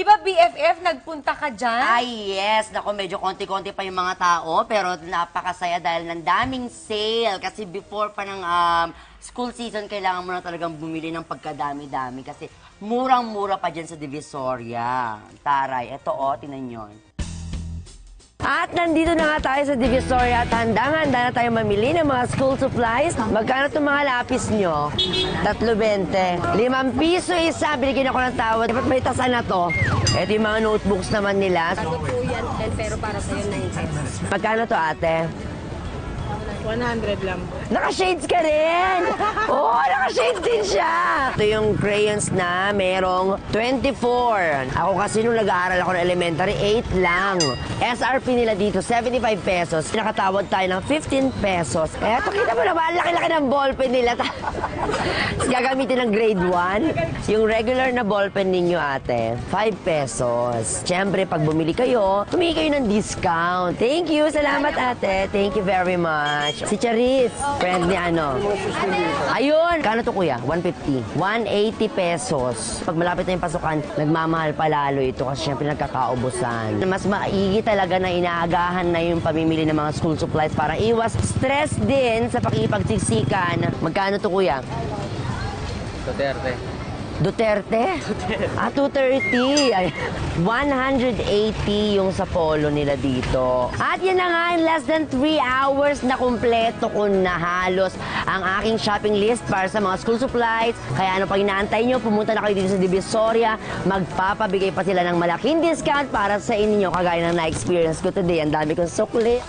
ba BFF, nagpunta ka dyan? Ay, yes. Naku, medyo konti-konti pa yung mga tao, pero napakasaya dahil ng daming sale. Kasi before pa ng school season, kailangan mo na talagang bumili ng pagkadami-dami kasi murang-mura pa dyan sa Divisoria. Taray, eto tingnan nyo. At nandito na nga tayo sa Divisoria at handang-handa na tayo mamili ng mga school supplies. Magkano itong mga lapis nyo? 3.20. 5 piso isa. Binigyan ako ng tawad. Dapat may tasan na to. Ito yung mga notebooks naman nila. Bago po yan, 10, pero para sa'yo 90. Magkano to, ate? 100 lang po. Naka-shades ka rin! Oo, naka-shades din siya! Ito yung crayons na merong 24. Ako kasi nung nag-aaral ako ng elementary, 8 lang. SRP nila dito, 75 pesos. Nakatawad tayo ng 15 pesos. Eto, kita mo naman, laki-laki ng ballpen nila. Gagamitin ng grade 1. Yung regular na ballpen ninyo, ate, 5 pesos. Siyempre, pag bumili kayo, humingi kayo ng discount. Thank you! Salamat, ate. Thank you very much. Si Charis, friend ni ano. Ayun! Kano to, kuya? 150. 180 pesos. Pag malapit na yung pasukan, nagmamahal pa lalo ito kasi syempre nagkakaubusan. Mas maigi talaga na inaagahan na yung pamimili ng mga school supplies para iwas stress din sa pakikipagsiksikan. Magkano to, kuya? Duterte? Ah, 230. Ay, 180 yung sa polo nila dito. At yan na nga, in less than 3 hours na kumpleto ko na halos ang aking shopping list para sa mga school supplies. Kaya ano pang inaantay nyo, pumunta na kayo dito sa Divisoria. Magpapabigay pa sila ng malaking discount para sa inyo, kagaya ng na-experience ko today. Ang dami kong sukli.